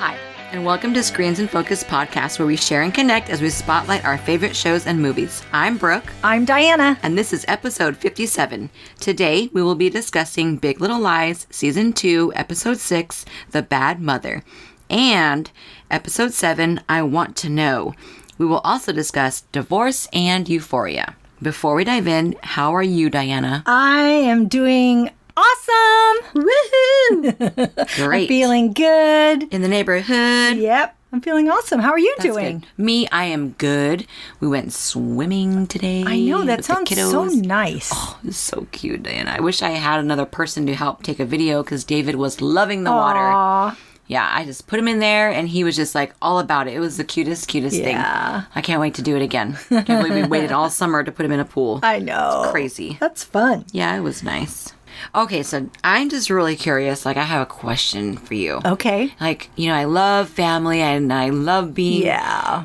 Hi, and welcome to Screens in Focus podcast, where we share and connect as we spotlight our favorite shows and movies. I'm Brooke. I'm Diana. And this is episode 57. Today, we will be discussing Big Little Lies, Season 2, Episode 6, The Bad Mother, and Episode 7, I Want to Know. We will also discuss divorce and Euphoria. Before we dive in, how are you, Diana? I am doing awesome. Woohoo! Great. I'm feeling good. In the neighborhood. Yep. I'm feeling awesome. How are you That's doing? Good. Me, I am good. We went swimming today. I know. That with sounds the kiddos. so nice. Oh, it's so cute, Diana. I wish I had another person to help take a video because David was loving the water. Aww. Yeah, I just put him in there and he was just like all about it. It was the cutest thing. I can't wait to do it again. Can't believe we waited all summer to put him in a pool. I know. It's crazy. That's fun. Yeah, it was nice. Okay, so I'm just really curious. Like, I have a question for you. Okay. Like, I love family and I love being,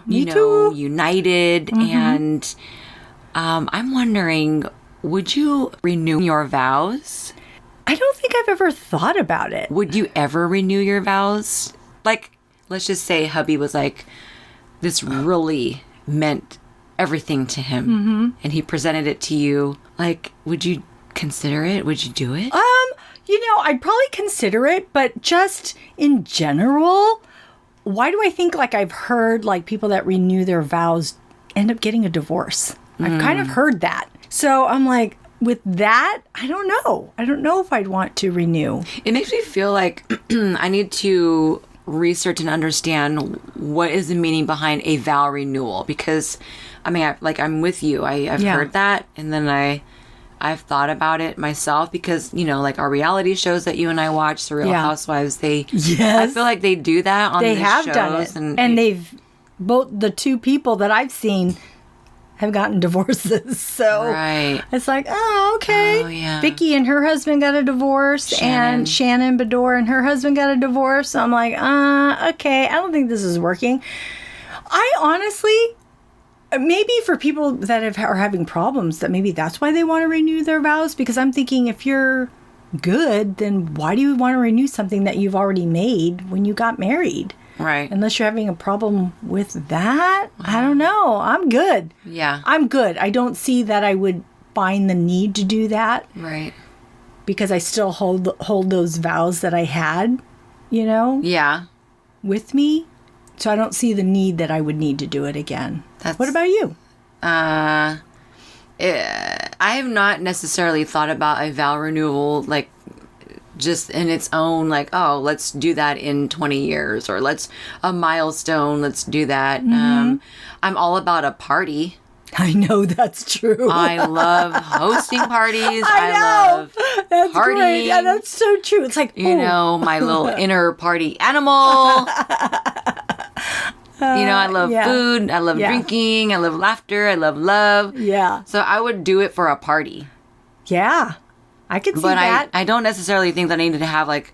me too. united. Mm-hmm. And I'm wondering, would you renew your vows? I don't think I've ever thought about it. Would you ever renew your vows? Like, let's just say hubby was like, this really meant everything to him. Mm-hmm. And he presented it to you. Like, would you consider it? Would you do it? I'd probably consider it, but just in general, why do I think like I've heard like people that renew their vows end up getting a divorce? I've kind of heard that. So I'm like, with that, I don't know. I don't know if I'd want to renew. It makes me feel like I need to research and understand what is the meaning behind a vow renewal. Because, I'm with you. I've heard that, and then I've thought about it myself because, like our reality shows that you and I watch, The Real Housewives, I feel like they do that on these shows. They have done it. And they've, both the two people that I've seen have gotten divorces. So it's like, oh, okay. Oh, yeah. Vicky and her husband got a divorce, and Shannon Bedore and her husband got a divorce. So I'm like, okay, I don't think this is working. I honestly, maybe for people that are having problems, that maybe that's why they want to renew their vows. Because I'm thinking, if you're good, then why do you want to renew something that you've already made when you got married? Right. Unless you're having a problem with that. I don't know. I'm good. Yeah. I'm good. I don't see that I would find the need to do that. Right. Because I still hold those vows that I had, Yeah. with me. So I don't see the need that I would need to do it again. What about you? I have not necessarily thought about a vow renewal, like, just in its own, like, oh, let's do that in 20 years, or a milestone, let's do that. Mm-hmm. I'm all about a party. I know, that's true. I love hosting parties. I love that's partying. Great. Yeah, that's so true. It's like, my little inner party animal. I love food. I love drinking. I love laughter. I love love. Yeah. So I would do it for a party. Yeah. I could see that. I don't necessarily think that I needed to have like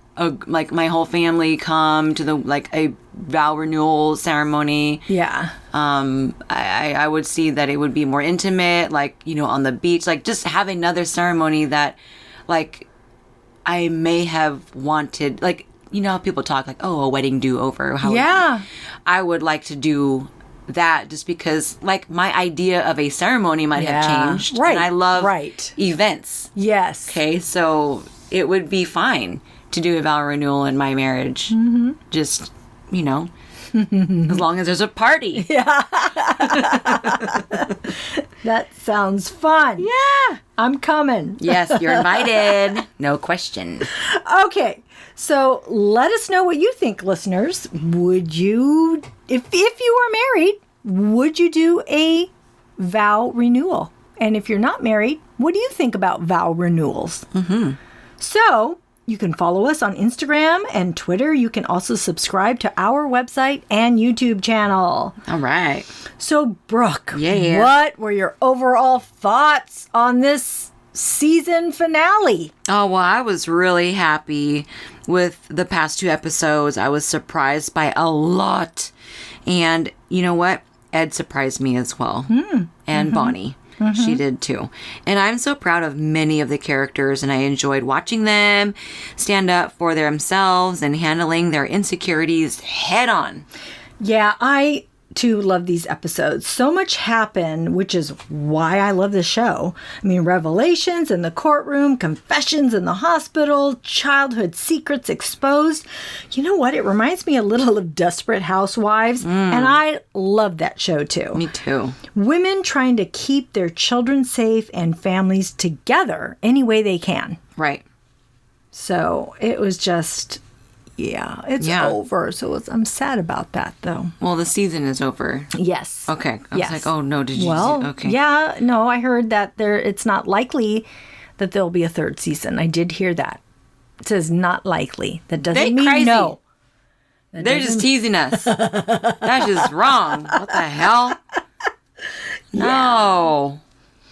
my whole family come to the a vow renewal ceremony. Yeah. I would see that it would be more intimate, on the beach, just have another ceremony that I may have wanted, how people talk a wedding do-over. I would like to do that just because my idea of a ceremony might have changed. Right. And I love events. Yes. Okay. So it would be fine to do a vow renewal in my marriage. Mm-hmm. Just, as long as there's a party. Yeah. That sounds fun. Yeah. I'm coming. Yes, you're invited. No question. Okay. So let us know what you think, listeners. Would you, if you were married, would you do a vow renewal? And if you're not married, what do you think about vow renewals? Mm-hmm. So you can follow us on Instagram and Twitter. You can also subscribe to our website and YouTube channel. All right. So, Brooke, yeah. What were your overall thoughts on this season finale? Oh, well, I was really happy with the past 2 episodes. I was surprised by a lot. And you know what? Ed surprised me as well. And Bonnie. She did too. And I'm so proud of many of the characters, and I enjoyed watching them stand up for themselves and handling their insecurities head on. Yeah, I too love these episodes. So much happened, which is why I love the show. I mean, revelations in the courtroom, confessions in the hospital, childhood secrets exposed. You know what? It reminds me a little of Desperate Housewives, and I love that show too. Me too. Women trying to keep their children safe and families together any way they can. Right. So it was just... Yeah, it's over. So I'm sad about that, though. Well, the season is over. Yes. Okay. I was like, oh, no, did you okay. Yeah, no, I heard that it's not likely that there'll be a third season. I did hear that. It says not likely. That doesn't mean crazy. No. They're just teasing us. That's just wrong. What the hell? No.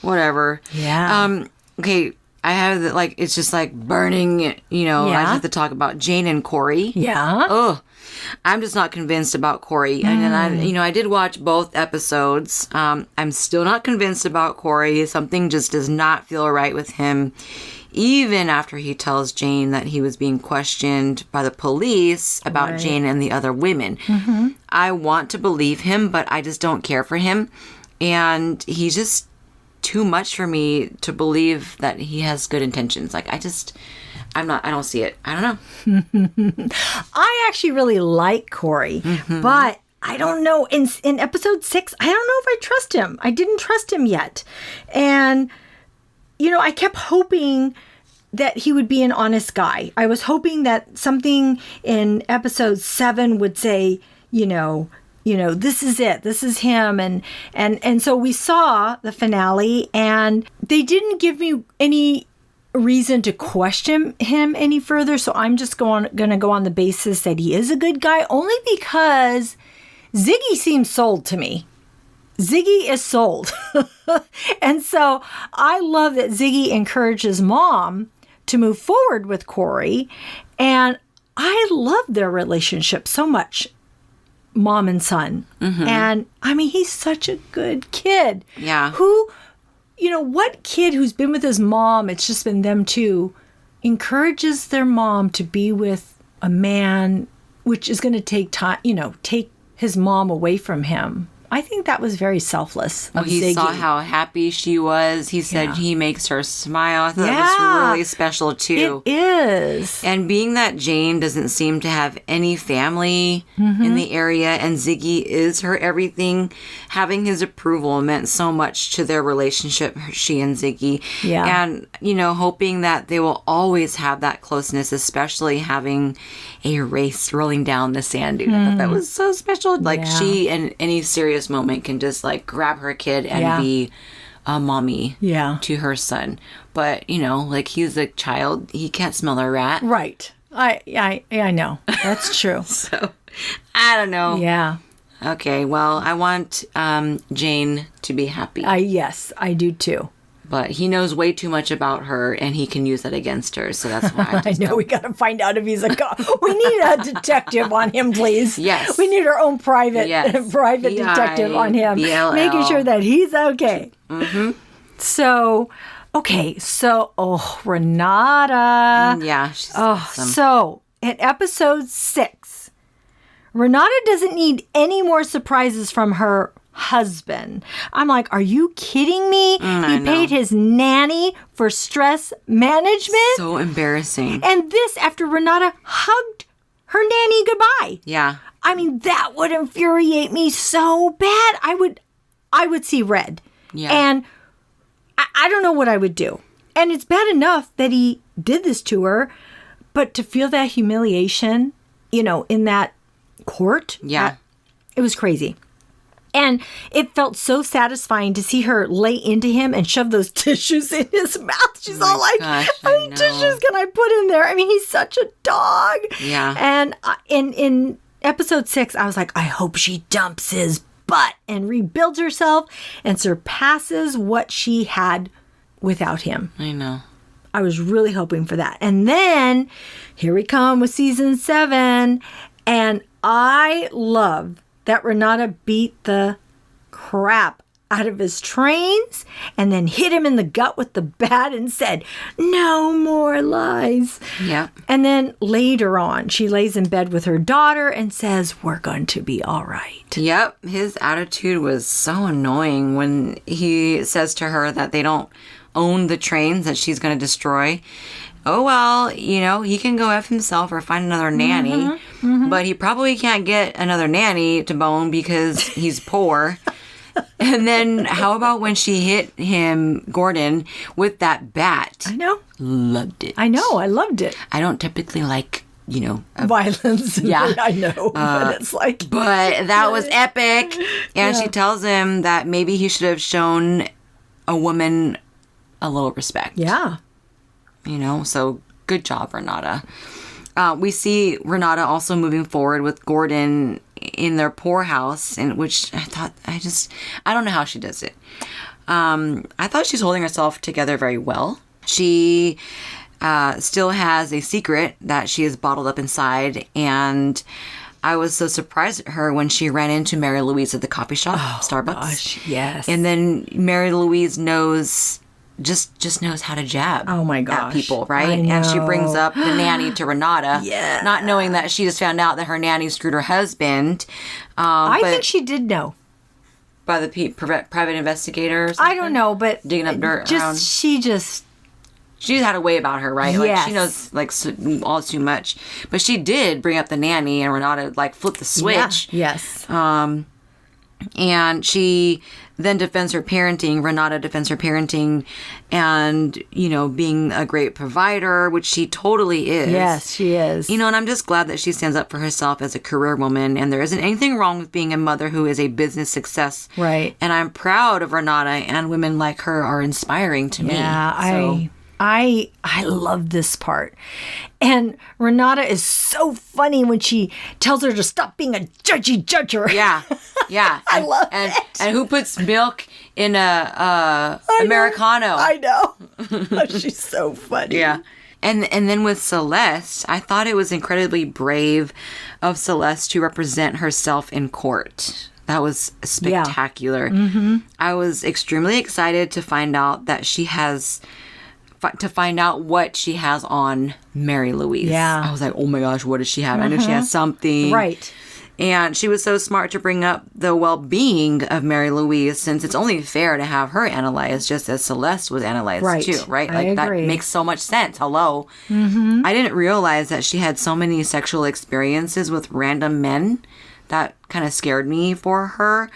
Whatever. Yeah. Okay. I have it's just like burning, I just have to talk about Jane and Corey. Yeah. Ugh. I'm just not convinced about Corey. And then I did watch both episodes. I'm still not convinced about Corey. Something just does not feel right with him. Even after he tells Jane that he was being questioned by the police about Jane and the other women. Mm-hmm. I want to believe him, but I just don't care for him. And he's just too much for me to believe that he has good intentions. I don't see it. I don't know. I actually really like Corey, but I don't know. In episode 6, I don't know if I trust him. I didn't trust him yet. And, I kept hoping that he would be an honest guy. I was hoping that something in episode 7 would say, this is it. This is him. And so we saw the finale, and they didn't give me any reason to question him any further. So I'm just going to go on the basis that he is a good guy, only because Ziggy seems sold to me. Ziggy is sold. And so I love that Ziggy encourages Mom to move forward with Corey. And I love their relationship so much. Mom and son. Mm-hmm. And I mean, he's such a good kid. Yeah. What kid who's been with his mom, it's just been them two, encourages their mom to be with a man, which is going to take time, take his mom away from him. I think that was very selfless of he Ziggy. saw how happy she was. He said he makes her smile. I thought that was really special, too. It is. And being that Jane doesn't seem to have any family in the area, and Ziggy is her everything, having his approval meant so much to their relationship, she and Ziggy. Yeah. And, hoping that they will always have that closeness, especially having a race rolling down the sand dune. I thought that was so special. She, in any serious moment, can just grab her kid and be a mommy to her son. But he's a child, he can't smell a rat. Right. I know. That's true. So I don't know. Yeah. Okay, well, I want Jane to be happy. Yes, I do too. But he knows way too much about her, and he can use that against her. So that's why I know. We got to find out if he's a cop. We need a detective on him, please. Yes. We need our own private detective on him. BLL. Making sure that he's okay. Mm-hmm. So, Renata. Yeah, she's awesome. So, in episode 6, Renata doesn't need any more surprises from her husband. I'm like, are you kidding me? He paid his nanny for stress management? So embarrassing. And this after Renata hugged her nanny goodbye. Yeah. I mean, that would infuriate me so bad. I would see red. Yeah. And I don't know what I would do. And it's bad enough that he did this to her, but to feel that humiliation, in that court. Yeah. It was crazy. And it felt so satisfying to see her lay into him and shove those tissues in his mouth. She's all like, gosh, how many tissues can I put in there? I mean, he's such a dog. Yeah. And in episode 6, I was like, I hope she dumps his butt and rebuilds herself and surpasses what she had without him. I know. I was really hoping for that. And then here we come with season 7. And I love that Renata beat the crap out of his trains and then hit him in the gut with the bat and said, "No more lies." Yeah. And then later on, she lays in bed with her daughter and says, "We're going to be all right." Yep. His attitude was so annoying when he says to her that they don't own the trains that she's going to destroy. Oh, well, he can go F himself or find another nanny, but he probably can't get another nanny to bone because he's poor. And then how about when she hit him, Gordon, with that bat? I know. Loved it. I know. I loved it. I don't typically like, violence. Yeah. I know. But it's like. But that was epic. And she tells him that maybe he should have shown a woman a little respect. Yeah. So good job, Renata. We see Renata also moving forward with Gordon in their poorhouse, in which I don't know how she does it. I thought she's holding herself together very well. She still has a secret that she is bottled up inside, and I was so surprised at her when she ran into Mary Louise at the coffee shop, Starbucks. Gosh, yes. And then Mary Louise just knows how to jab at people, right? And she brings up the nanny to Renata, not knowing that she just found out that her nanny screwed her husband. I think she did know. By the private investigators. I don't know, but digging up dirt around. She had a way about her, right? Yes. Like she knows all too much. But she did bring up the nanny, and Renata flipped the switch. Yeah. Yes. And she then defends her parenting. Renata defends her parenting and, being a great provider, which she totally is. Yes, she is. And I'm just glad that she stands up for herself as a career woman. And there isn't anything wrong with being a mother who is a business success. Right. And I'm proud of Renata, and women like her are inspiring to me. Yeah, I love this part. And Renata is so funny when she tells her to stop being a judgy judger. Yeah. I love it. And who puts milk in a Americano? I know. She's so funny. Yeah. And then with Celeste, I thought it was incredibly brave of Celeste to represent herself in court. That was spectacular. Yeah. Mm-hmm. I was extremely excited to find out that she has... to find out what she has on Mary Louise. Yeah. I was like, oh my gosh, what does she have? I know she has something. Right. And she was so smart to bring up the well-being of Mary Louise, since it's only fair to have her analyzed just as Celeste was analyzed too, right? I agree. That makes so much sense. Hello. Mm-hmm. I didn't realize that she had so many sexual experiences with random men. That kind of scared me for her.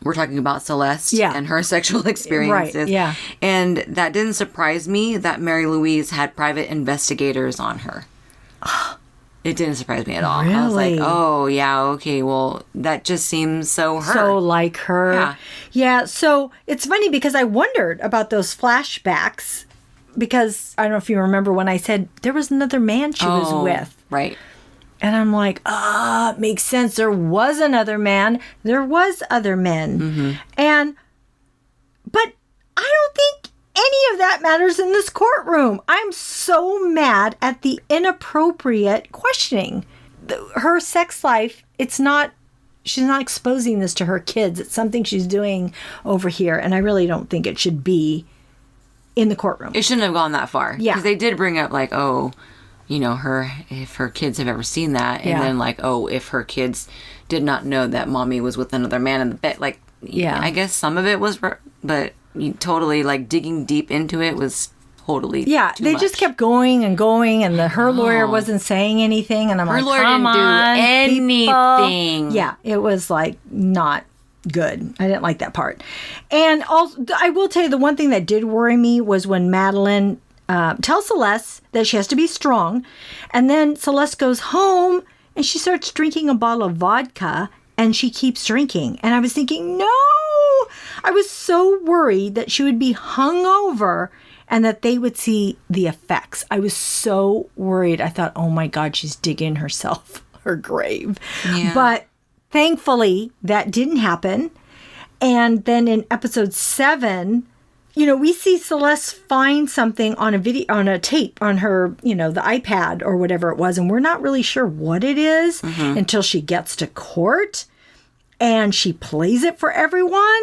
We're talking about Celeste and her sexual experiences. Right, yeah. And that didn't surprise me that Mary Louise had private investigators on her. It didn't surprise me at all. Really? I was like, oh, yeah, okay, well, that just seems so her. So like her. Yeah. Yeah, so it's funny because I wondered about those flashbacks because I don't know if you remember when I said there was another man she was with. Right. And I'm like, it makes sense. There was another man. There was other men. Mm-hmm. But I don't think any of that matters in this courtroom. I'm so mad at the inappropriate questioning. Her sex life, she's not exposing this to her kids. It's something she's doing over here. And I really don't think it should be in the courtroom. It shouldn't have gone that far. Yeah. Because they did bring up if her kids have ever seen that. And then if her kids did not know that mommy was with another man in the bed. I guess some of it was, but totally digging deep into it was totally too they much. just kept going and going, and her lawyer wasn't saying anything, and I'm her like, lawyer come didn't on, do anything. People. Yeah, it was not good. I didn't like that part. And also, I will tell you, the one thing that did worry me was when Madeline tells Celeste that she has to be strong, and then Celeste goes home and she starts drinking a bottle of vodka, and she keeps drinking. And I was thinking, no! I was so worried that she would be hungover and that they would see the effects. I was so worried. I thought, oh my God, she's digging herself her grave. Yeah. But thankfully, that didn't happen. And then in episode 7, we see Celeste find something on a tape on her, the iPad or whatever it was. And we're not really sure what it is until she gets to court. And she plays it for everyone.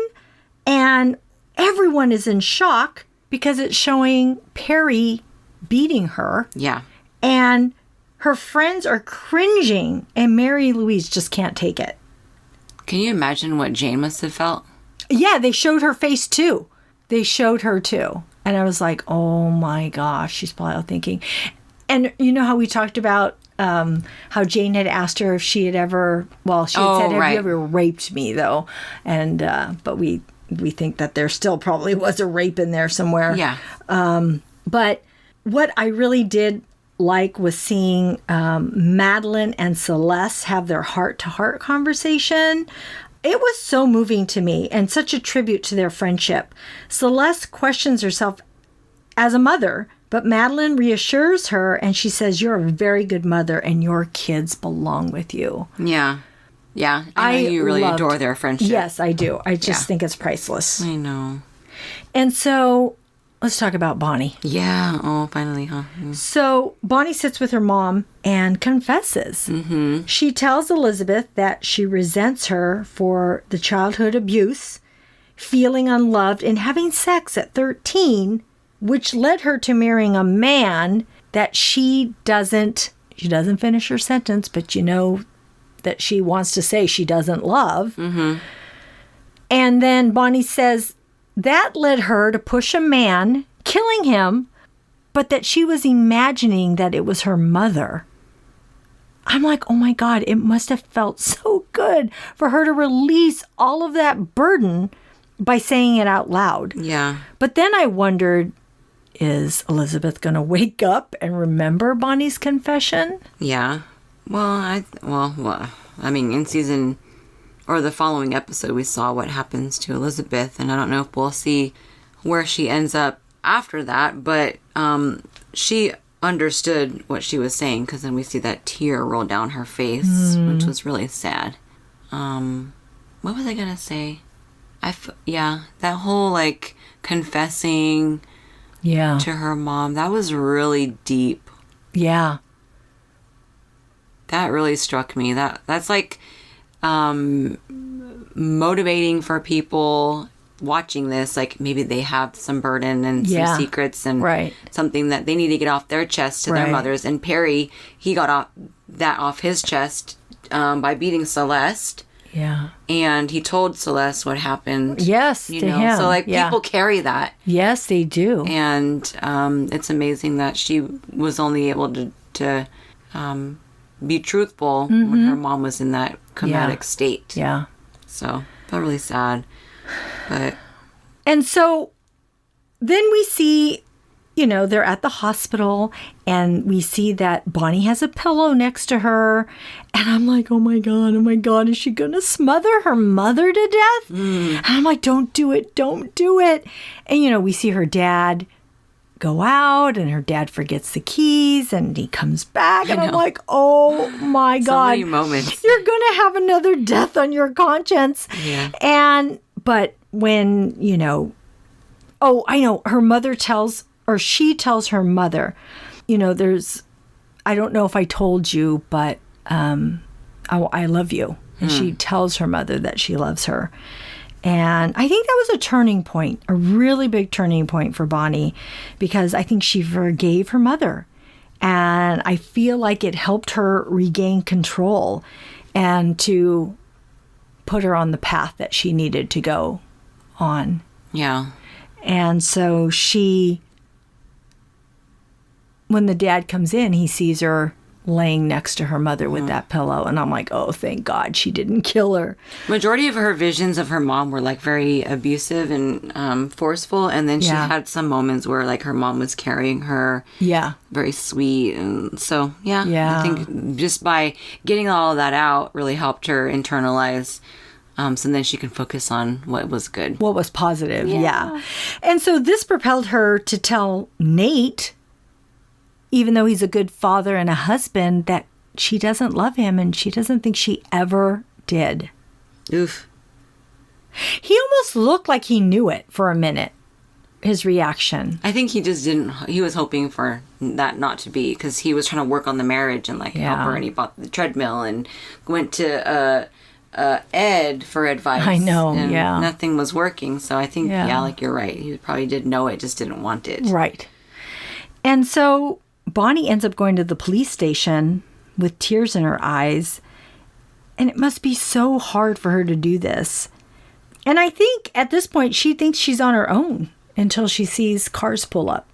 And everyone is in shock because it's showing Perry beating her. Yeah. And her friends are cringing. And Mary Louise just can't take it. Can you imagine what Jane must have felt? Yeah, they showed her face too. They showed her too. And I was like, oh my gosh, she's probably out thinking. And you know how we talked about how Jane had asked her if she had ever, well, she had said, have you ever raped me, though? And, but we think that there still probably was a rape in there somewhere. Yeah. But what I really did like was seeing Madeline and Celeste have their heart-to-heart conversation. It was so moving to me and such a tribute to their friendship. Celeste questions herself as a mother, but Madeline reassures her and she says, you're a very good mother and your kids belong with you. Yeah. Yeah. I know you really adore their friendship. Yes, I do. I just think it's priceless. I know. And so let's talk about Bonnie. Yeah. Oh, finally, huh? Mm. So Bonnie sits with her mom and confesses. Mm-hmm. She tells Elizabeth that she resents her for the childhood abuse, feeling unloved, and having sex at 13, which led her to marrying a man that she doesn't finish her sentence, but you know that she wants to say she doesn't love. Mm-hmm. And then Bonnie says that led her to push a man, killing him, but that she was imagining that it was her mother. I'm like, oh my God, it must have felt so good for her to release all of that burden by saying it out loud. Yeah. But then I wondered, is Elizabeth going to wake up and remember Bonnie's confession? Yeah. Well, I mean, in season or the following episode, we saw what happens to Elizabeth, and I don't know if we'll see where she ends up after that, but she understood what she was saying, because then we see that tear roll down her face, which was really sad. What was I gonna say? That whole like confessing to her mom, that was really deep. Yeah. That really struck me. That's like motivating for people watching this. Like maybe they have some burden and some secrets and something that they need to get off their chest to their mothers. And Perry, he got off his chest by beating Celeste. Yeah. And he told Celeste what happened. Yes, to him. So like people carry that. Yes, they do. And it's amazing that she was only able to be truthful when her mom was in that comatic state. Yeah. So felt really sad. And so then we see, they're at the hospital and we see that Bonnie has a pillow next to her. And I'm like, oh my God, is she going to smother her mother to death? And I'm like, don't do it. And, we see her dad go out and her dad forgets the keys and he comes back. And I'm like, oh my God. So many moments. You're going to have another death on your conscience. Yeah. But when, I know, her mother she tells her mother, I don't know if I told you, but I love you. And she tells her mother that she loves her. And I think that was a turning point, a really big turning point for Bonnie, because I think she forgave her mother. And I feel like it helped her regain control and to put her on the path that she needed to go on. Yeah. And so when the dad comes in, he sees her laying next to her mother with that pillow. And I'm like, oh, thank God she didn't kill her. Majority of her visions of her mom were like very abusive and forceful. And then she had some moments where like her mom was carrying her. Yeah. Very sweet. And so, I think just by getting all of that out really helped her internalize. So then she can focus on what was good. What was positive. Yeah. And so this propelled her to tell Nate, even though he's a good father and a husband, that she doesn't love him and she doesn't think she ever did. Oof. He almost looked like he knew it for a minute, his reaction. I think he just didn't, he was hoping for that not to be, because he was trying to work on the marriage and like help her, and he bought the treadmill and went to Ed for advice. I know, and yeah. nothing was working. So I think, like you're right. He probably did know it, just didn't want it. Right. And so Bonnie ends up going to the police station with tears in her eyes. And it must be so hard for her to do this. And I think at this point, she thinks she's on her own until she sees cars pull up.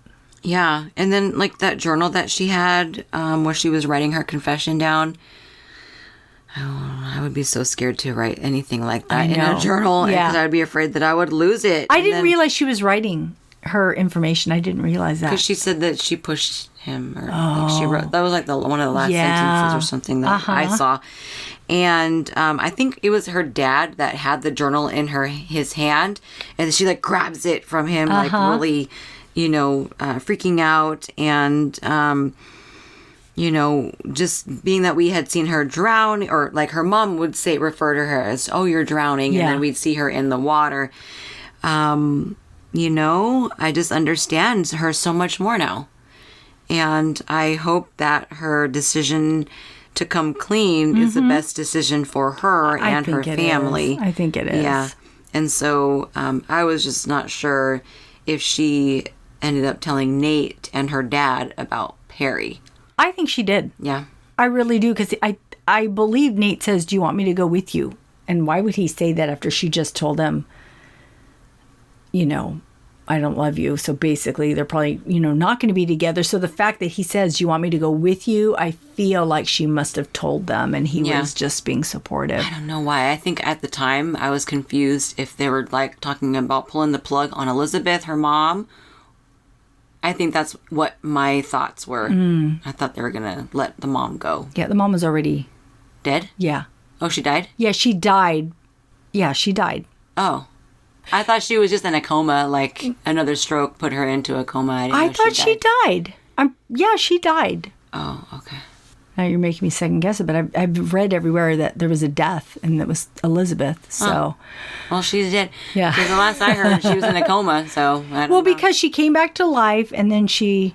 Yeah. And then, like, that journal that she had where she was writing her confession down. Oh, I would be so scared to write anything like that in a journal because I'd be afraid that I would lose it. I didn't realize she was writing her information. I didn't realize that. Because she said that she pushed him. Or like she wrote, that was like one of the last sentences or something that I saw. And I think it was her dad that had the journal in his hand. And she like grabs it from him like really, freaking out. And... just being that we had seen her drown, or like her mom would refer to her as, oh, you're drowning. And then we'd see her in the water. I just understand her so much more now. And I hope that her decision to come clean is the best decision for her and her family. I think it is. Yeah. And so I was just not sure if she ended up telling Nate and her dad about Perry. I think she did. Yeah. I really do, because I believe Nate says, do you want me to go with you? And why would he say that after she just told him, I don't love you. So basically they're probably, not going to be together. So the fact that he says, do you want me to go with you? I feel like she must have told them and he was just being supportive. I don't know why. I think at the time I was confused if they were like talking about pulling the plug on Elizabeth, her mom. I think that's what my thoughts were. I thought they were going to let the mom go. Yeah, the mom was already... Dead? Yeah. Oh, she died? Yeah, she died. Yeah, she died. Oh. I thought she was just in a coma, like another stroke put her into a coma. I thought she died. Yeah, she died. Oh, okay. Now you're making me second guess it, but I've read everywhere that there was a death, and it was Elizabeth, so... Oh. Well, she's dead. Yeah. Because the last I heard, she was in a coma, so I don't know. Because she came back to life, and then I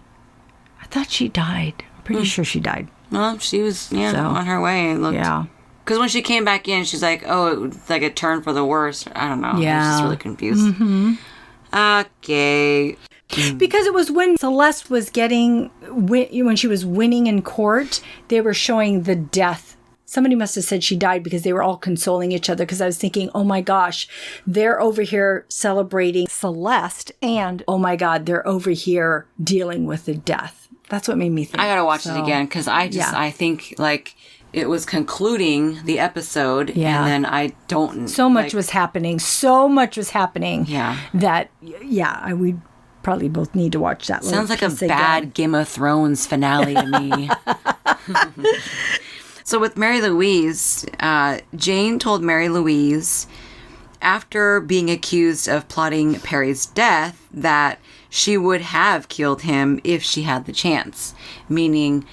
thought she died. I'm pretty sure she died. Well, she was, on her way. Yeah. Because when she came back in, she's like, oh, it was like a turn for the worse. I don't know. Yeah. I was just really confused. Okay. Because it was when Celeste was when she was winning in court, they were showing the death. Somebody must have said she died because they were all consoling each other. Because I was thinking, oh my gosh, they're over here celebrating Celeste. And oh my God, they're over here dealing with the death. That's what made me think. I got to watch it again because I think like it was concluding the episode. Yeah. And then I don't. So much was happening. Yeah. That, we probably both need to watch that. Sounds like a bad Game of Thrones finale to me. So with Mary Louise, Jane told Mary Louise, after being accused of plotting Perry's death, that she would have killed him if she had the chance. Meaning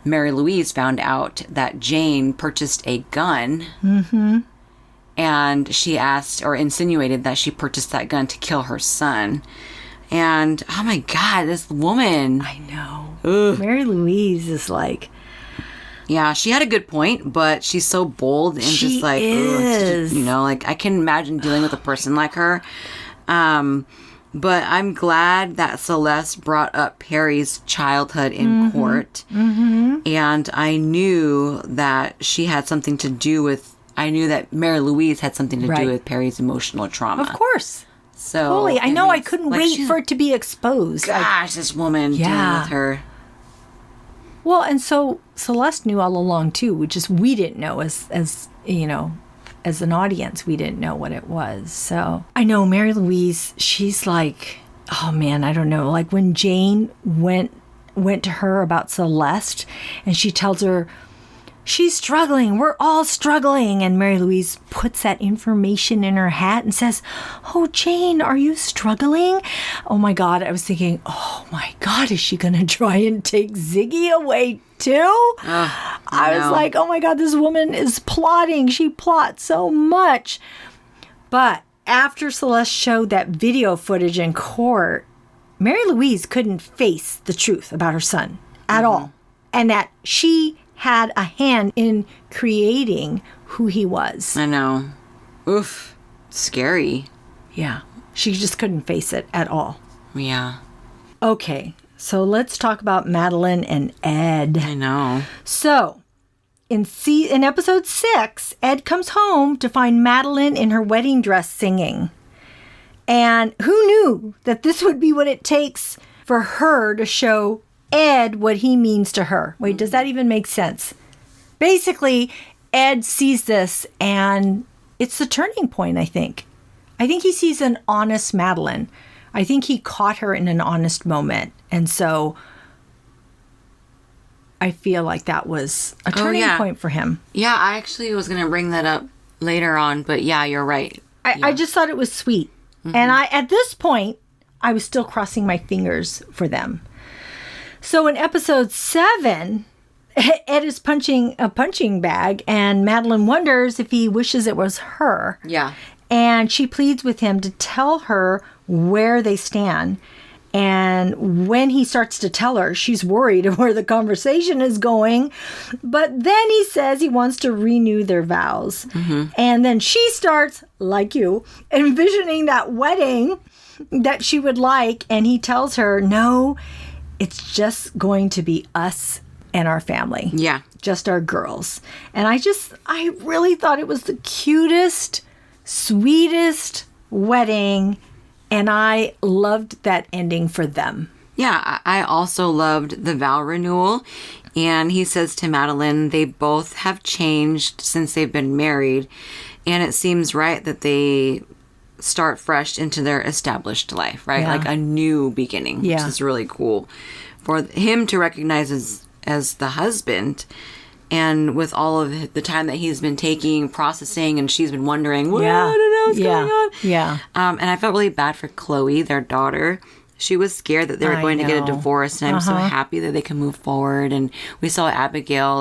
Mary Louise found out that Jane purchased a gun. Mm-hmm. And she asked or insinuated that she purchased that gun to kill her son. And, oh my God, this woman. I know. Ugh. Mary Louise is like... Yeah, she had a good point, but she's so bold and just like... Is. Like I can imagine dealing with a person like her. But I'm glad that Celeste brought up Perry's childhood in court. Mm-hmm. And I knew that she had something to do with... I knew that Mary Louise had something to do with Perry's emotional trauma. Of course. So totally. I know. I couldn't wait for it to be exposed. Gosh, this woman dealing with her. Well, and so Celeste knew all along too, which is we didn't know as as an audience, we didn't know what it was. So I know Mary Louise, she's like, oh man, I don't know. Like when Jane went to her about Celeste and she tells her, she's struggling. We're all struggling. And Mary Louise puts that information in her hat and says, oh, Jane, are you struggling? Oh, my God. I was thinking, oh, my God, is she going to try and take Ziggy away, too? I was like, oh, my God, this woman is plotting. She plots so much. But after Celeste showed that video footage in court, Mary Louise couldn't face the truth about her son at all. And that she had a hand in creating who he was. I know. Oof. Scary. Yeah. She just couldn't face it at all. Yeah. Okay. So let's talk about Madeline and Ed. I know. So, in episode 6, Ed comes home to find Madeline in her wedding dress singing. And who knew that this would be what it takes for her to show Ed what he means to her? Wait, does that even make sense? Basically, Ed sees this and it's the turning point, I think. I think he sees an honest Madeline. I think he caught her in an honest moment. And so I feel like that was a turning point for him. Yeah, I actually was going to bring that up later on, but yeah, you're right. I just thought it was sweet. Mm-hmm. And at this point, I was still crossing my fingers for them. So in episode 7, Ed is punching a punching bag, and Madeline wonders if he wishes it was her. Yeah. And she pleads with him to tell her where they stand. And when he starts to tell her, she's worried of where the conversation is going. But then he says he wants to renew their vows. Mm-hmm. And then she starts, like you, envisioning that wedding that she would like. And he tells her, no, it's just going to be us and our family. Yeah. Just our girls. And I really thought it was the cutest, sweetest wedding. And I loved that ending for them. Yeah, I also loved the vow renewal. And he says to Madeline, they both have changed since they've been married. And it seems right that they start fresh into their established life, right? Yeah. Like a new beginning, which is really cool. For him to recognize as the husband, and with all of the time that he's been taking, processing, and she's been wondering, what? I don't know what's going on. Yeah. And I felt really bad for Chloe, their daughter. She was scared that they were going to get a divorce, and I'm so happy that they can move forward. And we saw Abigail,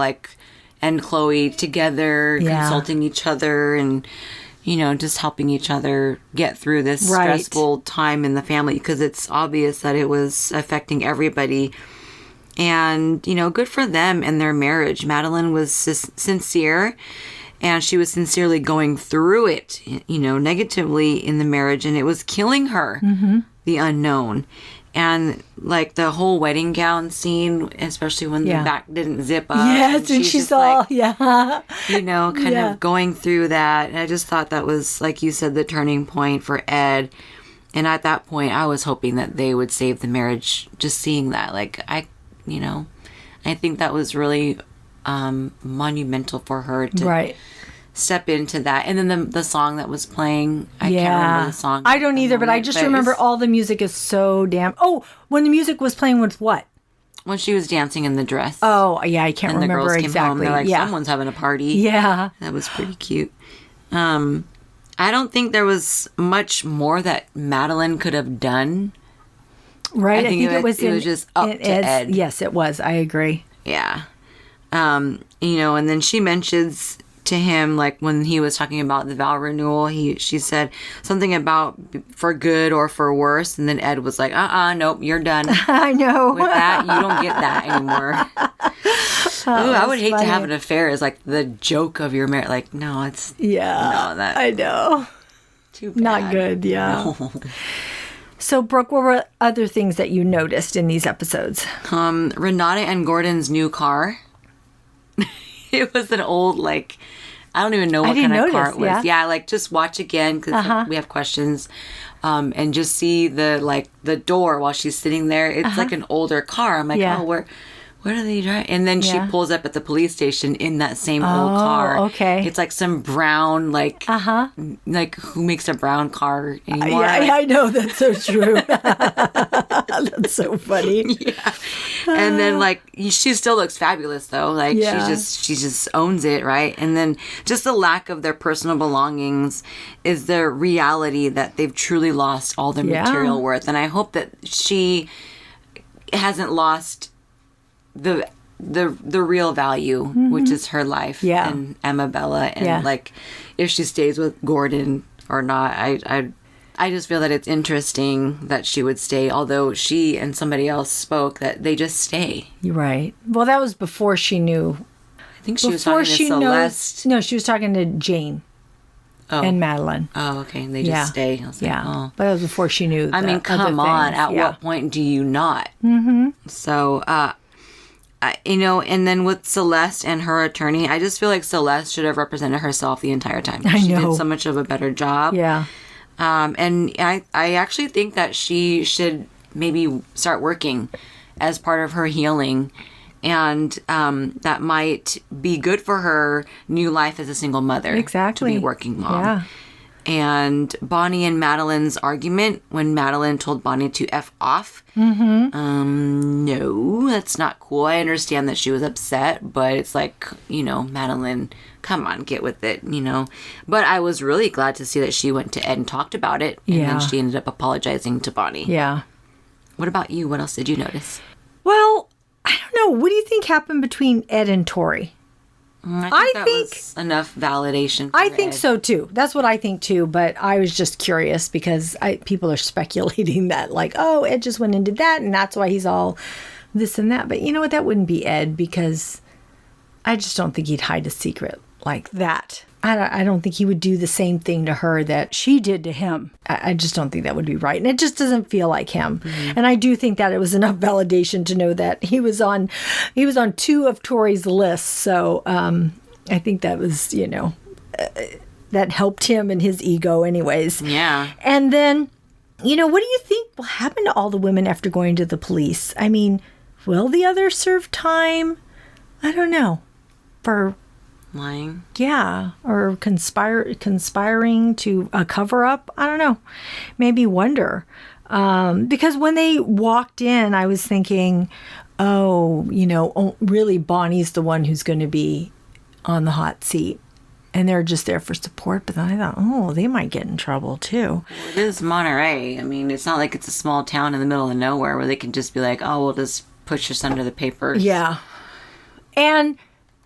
and Chloe together, consulting each other, and, just helping each other get through this stressful time in the family, because it's obvious that it was affecting everybody. And, good for them and their marriage. Madeline was sincere, and she was sincerely going through it, negatively in the marriage, and it was killing her, the unknown. And, the whole wedding gown scene, especially when the back didn't zip up. Yes, and she's all, kind of going through that. And I just thought that was, like you said, the turning point for Ed. And at that point, I was hoping that they would save the marriage, just seeing that. I think that was really monumental for her to step into that. And then the song that was playing, I can't remember the song. I don't either, but I just remember all the music is so damn... Oh, when the music was playing with what? When she was dancing in the dress. Oh, yeah, I can't remember exactly. And the girls came home, they're like, someone's having a party. Yeah. That was pretty cute. I don't think there was much more that Madeline could have done. Right, I think it was just up to Ed. Yes, it was. I agree. Yeah. And then she mentions to him, when he was talking about the vow renewal, she said something about for good or for worse. And then Ed was like, nope, you're done. I know. With that, you don't get that anymore. I would hate to have an affair as the joke of your marriage. No, it's... Yeah. No, I know. Too bad. Not good, yeah. No. So, Brooke, what were other things that you noticed in these episodes? Renata and Gordon's new car. It was an old, I don't even know what kind of car it was. Yeah, just watch again, because we have questions. And just see the door while she's sitting there. It's like an older car. I'm like, where do they drive? And then she pulls up at the police station in that same old car. Okay. It's some brown, who makes a brown car anymore? Yeah, I know. That's so true. That's so funny. Yeah. And then, she still looks fabulous, though. She just owns it, right? And then just the lack of their personal belongings is the reality that they've truly lost all their material worth. And I hope that she hasn't lost the real value, which is her life and Amabella, and if she stays with Gordon or not. I just feel that it's interesting that she would stay, although she and somebody else spoke that they just stay. You're right. Well, that was before she knew think she was talking to Celeste. No, she was talking to Jane and Madeline. Oh, okay. And they just stay. I was like, oh. But it was before she knew. I mean, come on. At what point do you not? Mm-hmm. So, and then with Celeste and her attorney, I just feel like Celeste should have represented herself the entire time. I know. She did so much of a better job. Yeah. And I actually think that she should maybe start working as part of her healing. And that might be good for her new life as a single mother. Exactly. To be a working mom. Yeah. And Bonnie and Madeline's argument when Madeline told Bonnie to F off. Mm-hmm. No, that's not cool. I understand that she was upset, but it's like, Madeline, come on, get with it, But I was really glad to see that she went to Ed and talked about it. And then she ended up apologizing to Bonnie. Yeah. What about you? What else did you notice? Well, I don't know. What do you think happened between Ed and Tori? I think was enough validation. I think so too. That's what I think too. But I was just curious because people are speculating that Ed just went and did that, and that's why he's all this and that. But you know what? That wouldn't be Ed, because I just don't think he'd hide a secret like that. I don't think he would do the same thing to her that she did to him. I just don't think that would be right. And it just doesn't feel like him. Mm-hmm. And I do think that it was enough validation to know that he was on 2 of Tori's lists. So I think that was, that helped him and his ego anyways. Yeah. And then, what do you think will happen to all the women after going to the police? I mean, will the others serve time? I don't know. For lying, or conspiring to a cover up. I don't know. Maybe wonder, because when they walked in, I was thinking, really, Bonnie's the one who's going to be on the hot seat, and they're just there for support. But then I thought, they might get in trouble too. Well, it is Monterey. I mean, it's not like it's a small town in the middle of nowhere where they can just be like, we'll just push us under the papers. Yeah, and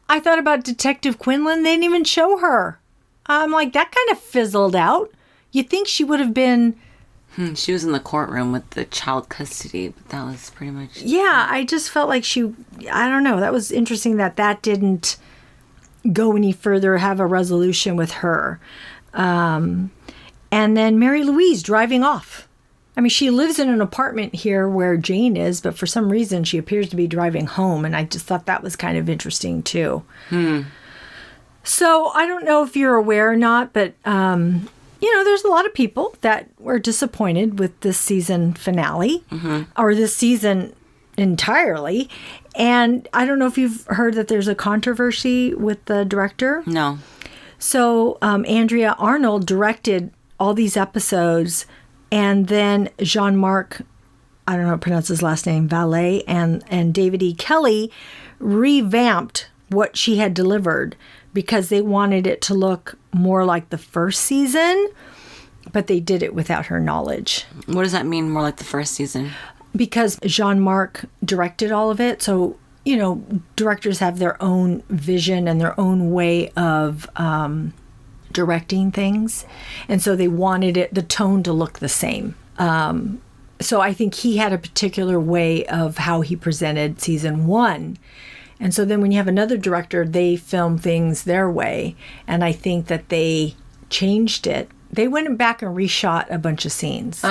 I thought about Detective Quinlan. They didn't even show her. I'm like, that kind of fizzled out. You'd think she would have been... She was in the courtroom with the child custody, but that was pretty much... Yeah, I just felt like I don't know. That was interesting that didn't go any further, have a resolution with her. And then Mary Louise driving off. I mean, she lives in an apartment here where Jane is, but for some reason she appears to be driving home, and I just thought that was kind of interesting too. So I don't know if you're aware or not, but there's a lot of people that were disappointed with this season finale, or this season entirely. And I don't know if you've heard that there's a controversy with the director. No. So Andrea Arnold directed all these episodes. And then Jean-Marc, I don't know how to pronounce his last name, Valet, and David E. Kelly revamped what she had delivered because they wanted it to look more like the first season, but they did it without her knowledge. What does that mean, more like the first season? Because Jean-Marc directed all of it. So, directors have their own vision and their own way of... directing things, and so they wanted the tone to look the same. So I think he had a particular way of how he presented season 1, and so then when you have another director, they film things their way, and I think that they changed it. They went back and reshot a bunch of scenes.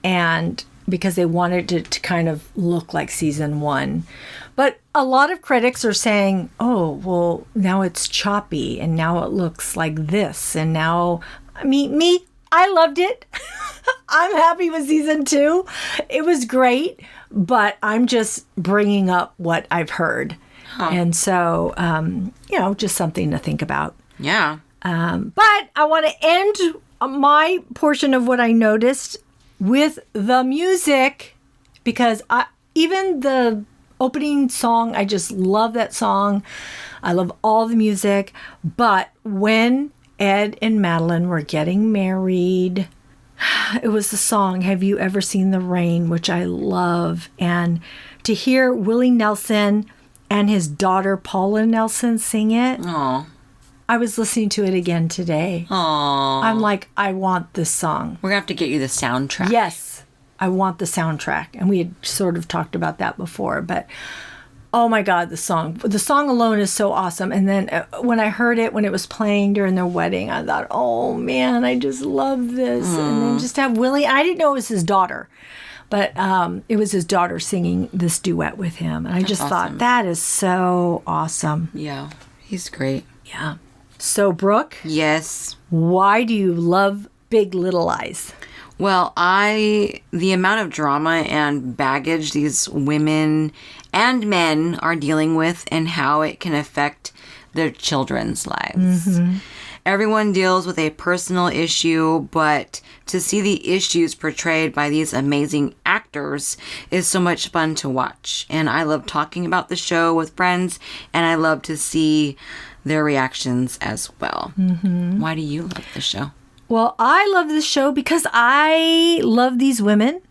And because they wanted it to kind of look like season 1. But a lot of critics are saying, well, now it's choppy and now it looks like this. And now, I loved it. I'm happy with season 2. It was great, but I'm just bringing up what I've heard. And so, just something to think about. Yeah. But I want to end my portion of what I noticed with the music, because even the opening song, I just love that song. I love all the music. But when Ed and Madeline were getting married, it was the song, Have You Ever Seen the Rain, which I love. And to hear Willie Nelson and his daughter Paula Nelson sing it. Aww. I was listening to it again today. Aww. I'm like, I want this song. We're going to have to get you the soundtrack. Yes, I want the soundtrack. And we had sort of talked about that before. But Oh my God, the song. The song alone is so awesome. And then when I heard it, when it was playing during their wedding, I thought, oh man, I just love this. And then just have Willie, I didn't know it was his daughter, but it was his daughter singing this duet with him. And I just thought, that is so awesome. Yeah, he's great. Yeah. So, Brooke? Yes. Why do you love Big Little Lies? Well, the amount of drama and baggage these women and men are dealing with and how it can affect their children's lives. Mm-hmm. Everyone deals with a personal issue, but to see the issues portrayed by these amazing actors is so much fun to watch. And I love talking about the show with friends, and I love to see their reactions as well. Mm-hmm. Why do you love the show? Well, I love this show because I love these women.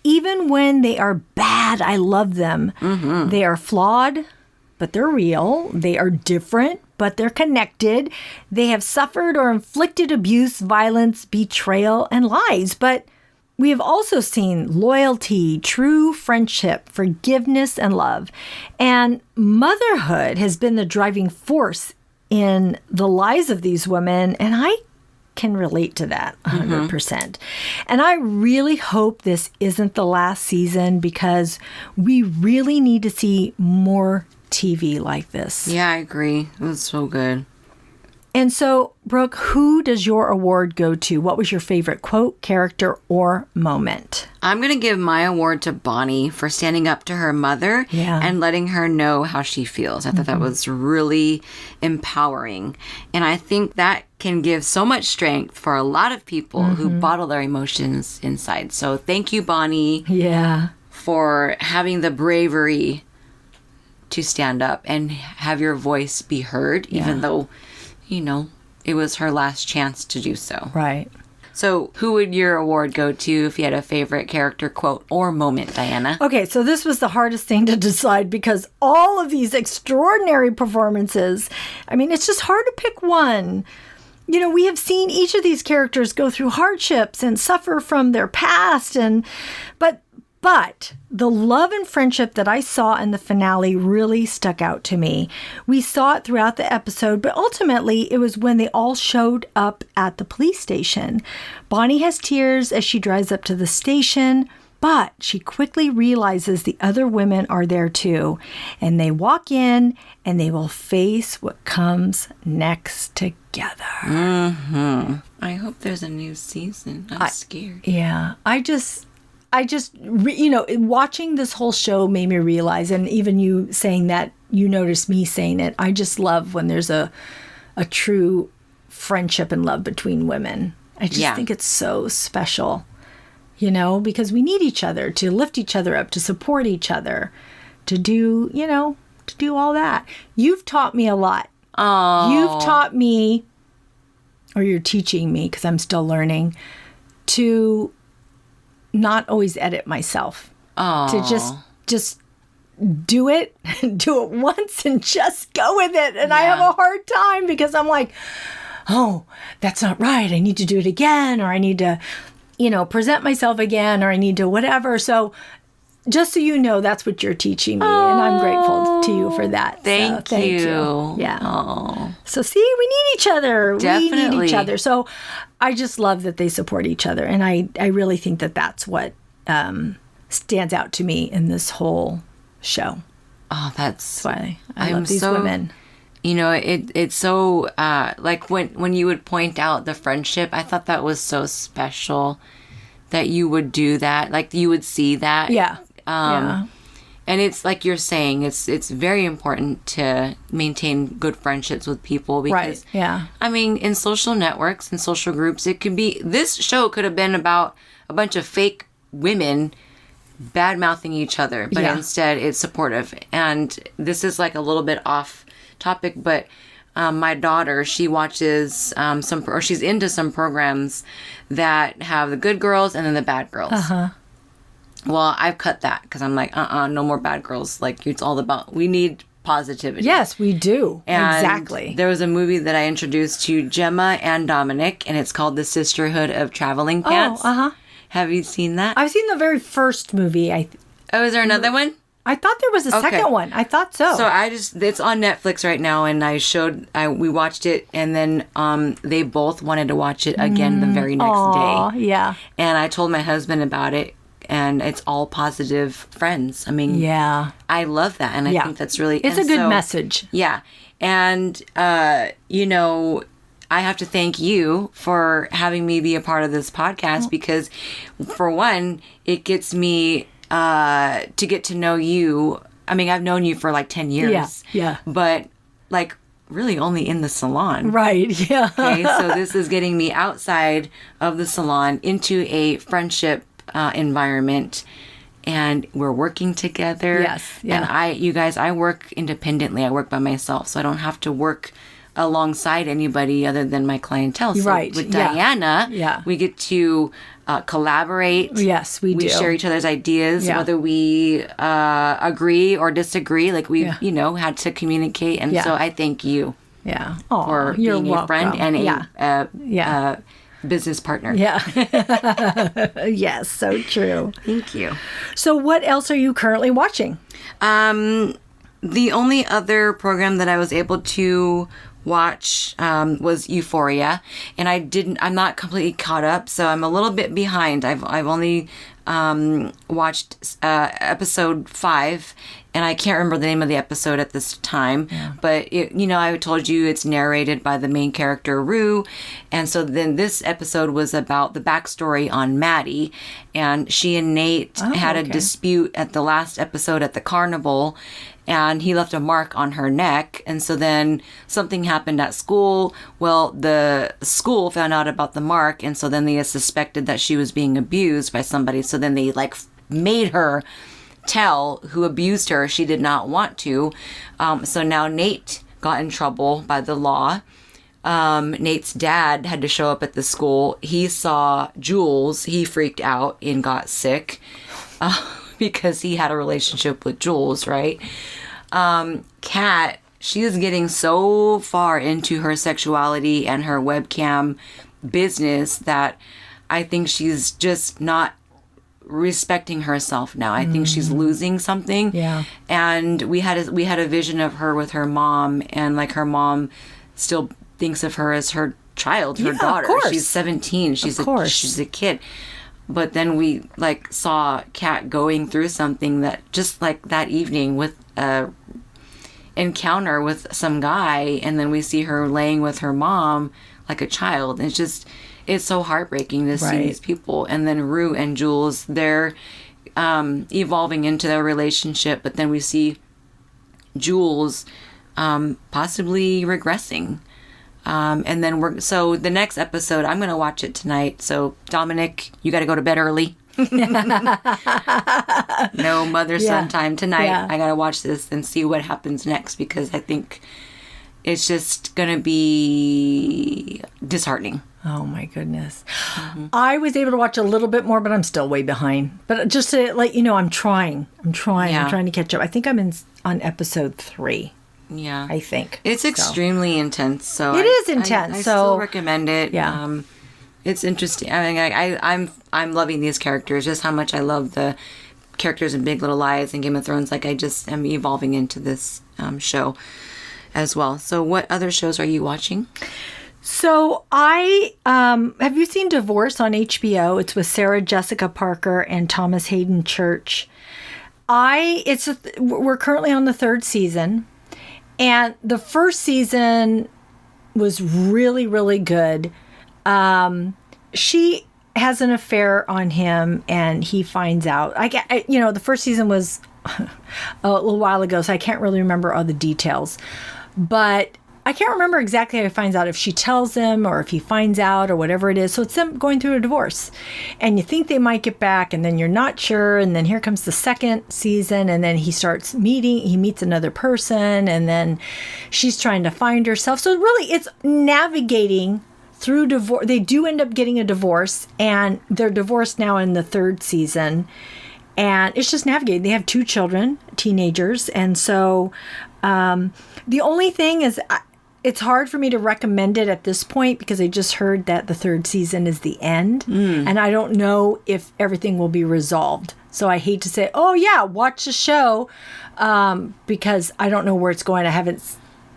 Even when they are bad, I love them. Mm-hmm. They are flawed, but they're real. They are different, but they're connected. They have suffered or inflicted abuse, violence, betrayal, and lies. But we have also seen loyalty, true friendship, forgiveness, and love. And motherhood has been the driving force in the lives of these women. And I can relate to that 100%. Mm-hmm. And I really hope this isn't the last season because we really need to see more TV like this. Yeah, I agree. It was so good. And so, Brooke, who does your award go to? What was your favorite quote, character, or moment? I'm going to give my award to Bonnie for standing up to her mother and letting her know how she feels. I thought that was really empowering. And I think that can give so much strength for a lot of people who bottle their emotions inside. So thank you, Bonnie. Yeah. For having the bravery to stand up and have your voice be heard, even though, you know, it was her last chance to do so. Right. So who would your award go to if you had a favorite character, quote, or moment, Diana? Okay, so this was the hardest thing to decide because all of these extraordinary performances, I mean, it's just hard to pick one. You know, we have seen each of these characters go through hardships and suffer from their past, but the love and friendship that I saw in the finale really stuck out to me. We saw it throughout the episode, but ultimately it was when they all showed up at the police station. Bonnie has tears as she drives up to the station, but she quickly realizes the other women are there too. And they walk in and they will face what comes next together. Mm-hmm. I hope there's a new season. I'm scared. Yeah. I just, you know, watching this whole show made me realize, and even you saying that, you noticed me saying it, I just love when there's a true friendship and love between women. I just think it's so special, you know, because we need each other to lift each other up, to support each other, to do, you know, to do all that. You've taught me a lot. Oh. You've taught me, or you're teaching me, because I'm still learning, to not always edit myself. To just do it once and just go with it. And I have a hard time because I'm like, oh, that's not right. I need to do it again, or I need to, you know, present myself again, or I need to whatever. So just so you know, that's what you're teaching me. And I'm grateful to you for that. Thank you. Yeah. Oh. So see, we need each other. Definitely. We need each other. So I just love that they support each other. And I really think that that's what stands out to me in this whole show. Oh, that's why I love these women. You know, it's so, like when you would point out the friendship, I thought that was so special that you would do that. Like you would see that. Yeah. And it's like you're saying, it's very important to maintain good friendships with people because, I mean, in social networks and social groups, it could be, this show could have been about a bunch of fake women bad-mouthing each other, but instead it's supportive. And this is like a little bit off topic, but my daughter, she watches she's into some programs that have the good girls and then the bad girls. Well, I've cut that because I'm like, no more bad girls. Like, it's all about, we need positivity. Yes, we do. And exactly. There was a movie that I introduced to Gemma and Dominic, and it's called The Sisterhood of Traveling Pants. Have you seen that? I've seen the very first movie. Oh, is there another one? I thought there was a second one. I thought so. So it's on Netflix right now, and we watched it, and then they both wanted to watch it again the very next day. Yeah. And I told my husband about it, and it's all positive friends. I mean, I love that, and I think that's really... It's a good message. Yeah. And, you know, I have to thank you for having me be a part of this podcast because, for one, it gets me... to get to know you. I mean, I've known you for like 10 years. Yeah. But like really only in the salon. Right. Yeah. Okay. So this is getting me outside of the salon into a friendship environment, and we're working together. Yes. Yeah. And you guys, I work independently. I work by myself, so I don't have to work alongside anybody other than my clientele. So right. with Diana, we get to collaborate. Yes, we do. We share each other's ideas, whether we agree or disagree. Like we, you know, had to communicate. And so I thank you for being a friend and a business partner. Yeah. Yes, so true. Thank you. So what else are you currently watching? The only other program that I was able to watch was Euphoria, and I'm not completely caught up, so I'm a little bit behind. I've only watched episode 5, and I can't remember the name of the episode at this time, but I told you it's narrated by the main character Rue, and so then this episode was about the backstory on Maddie, and she and Nate had a dispute at the last episode at the carnival, and he left a mark on her neck. And so then something happened at school. Well, the school found out about the mark, and so then they suspected that she was being abused by somebody. So then they made her tell who abused her. She did not want to. So now Nate got in trouble by the law. Nate's dad had to show up at the school. He saw Jules. He freaked out and got sick. Because he had a relationship with Jules, right? Kat, she is getting so far into her sexuality and her webcam business that I think she's just not respecting herself now. I think she's losing something. Yeah. And we had a vision of her with her mom, and like her mom still thinks of her as her child, her daughter. Of course. She's 17. She's a kid. But then we saw Kat going through something that just like that evening with a encounter with some guy, and then we see her laying with her mom like a child. And it's so heartbreaking to see these people. And then Rue and Jules, they're evolving into their relationship, but then we see Jules possibly regressing. And then so the next episode, I'm going to watch it tonight. So Dominic, you got to go to bed early. No mother-son time tonight. Yeah. I got to watch this and see what happens next, because I think it's just going to be disheartening. Oh my goodness. Mm-hmm. I was able to watch a little bit more, but I'm still way behind. But just to let you know, I'm trying to catch up. I think I'm on episode 3. Yeah, I think it's extremely intense. So it is intense. I still recommend it. Yeah, it's interesting. I mean, I'm loving these characters. Just how much I love the characters in Big Little Lies and Game of Thrones. Like I just am evolving into this show as well. So, what other shows are you watching? So I have you seen Divorce on HBO? It's with Sarah Jessica Parker and Thomas Hayden Church. We're currently on the 3rd season. And the first season was really, really good. She has an affair on him, and he finds out. The first season was a little while ago, so I can't really remember all the details. But I can't remember exactly how he finds out, if she tells him or if he finds out or whatever it is. So it's them going through a divorce. And you think they might get back, and then you're not sure. And then here comes the 2nd season, and then he meets another person, and then she's trying to find herself. So really, it's navigating through divorce. They do end up getting a divorce, and they're divorced now in the 3rd season. And it's just navigating. They have 2 children, teenagers. And so the only thing is... it's hard for me to recommend it at this point because I just heard that the 3rd season is the end. And I don't know if everything will be resolved. So I hate to say, oh, yeah, watch the show because I don't know where it's going. I haven't,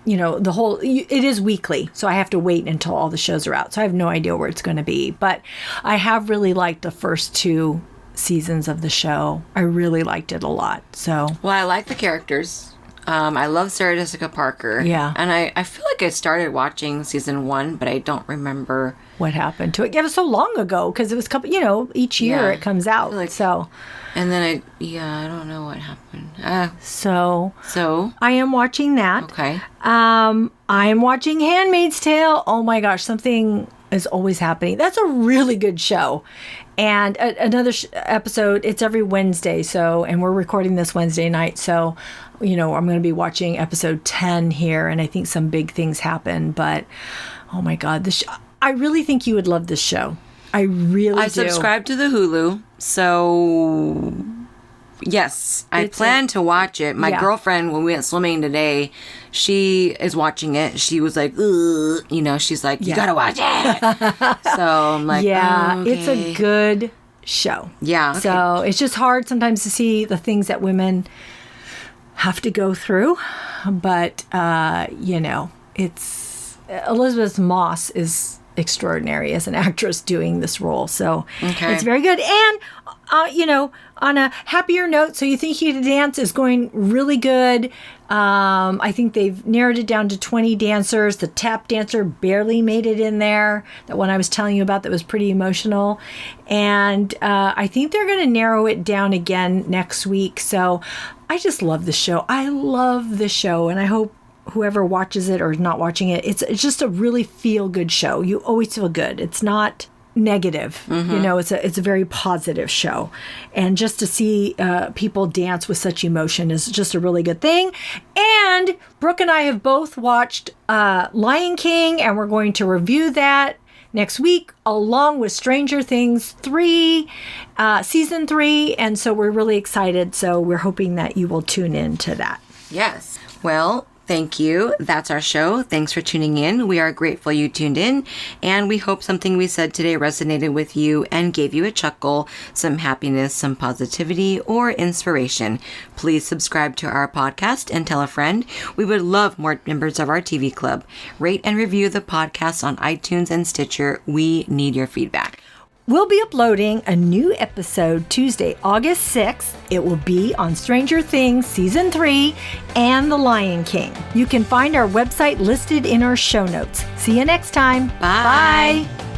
it is weekly. So I have to wait until all the shows are out. So I have no idea where it's going to be. But I have really liked the first 2 seasons of the show. I really liked it a lot. So, well, I like the characters. I love Sarah Jessica Parker. Yeah. And I feel like I started watching season 1, but I don't remember what happened to it. Yeah, it was so long ago because it was each year it comes out. Like, so. And then I don't know what happened. So I am watching that. Okay. I am watching Handmaid's Tale. Oh my gosh, something is always happening. That's a really good show. And another episode, it's every Wednesday. And we're recording this Wednesday night. So, I'm going to be watching episode 10 here. And I think some big things happen. But, oh my God, I really think you would love this show. I really do. I subscribe to the Hulu. So, yes, I plan to watch it. My girlfriend, when we went swimming today, she is watching it. She was like, ugh, she's like, you gotta watch it. So I'm like, okay. It's a good show. Yeah. Okay. So it's just hard sometimes to see the things that women have to go through. But, it's Elizabeth Moss is extraordinary as an actress doing this role. So it's very good. And, on a happier note, So You Think You Can Dance is going really good. I think they've narrowed it down to 20 dancers. The tap dancer barely made it in there. That one I was telling you about that was pretty emotional. And I think they're going to narrow it down again next week. So I just love the show. I love the show. And I hope whoever watches it or is not watching it, it's just a really feel-good show. You always feel good. It's not negative. It's a very positive show. And just to see people dance with such emotion is just a really good thing. And Brooke and I have both watched Lion King, and we're going to review that next week, along with Stranger Things 3, season 3. And so we're really excited. So we're hoping that you will tune in to that. Yes. Well, thank you. That's our show. Thanks for tuning in. We are grateful you tuned in, and we hope something we said today resonated with you and gave you a chuckle, some happiness, some positivity, or inspiration. Please subscribe to our podcast and tell a friend. We would love more members of our TV club. Rate and review the podcast on iTunes and Stitcher. We need your feedback. We'll be uploading a new episode Tuesday, August 6th. It will be on Stranger Things Season 3 and The Lion King. You can find our website listed in our show notes. See you next time. Bye. Bye.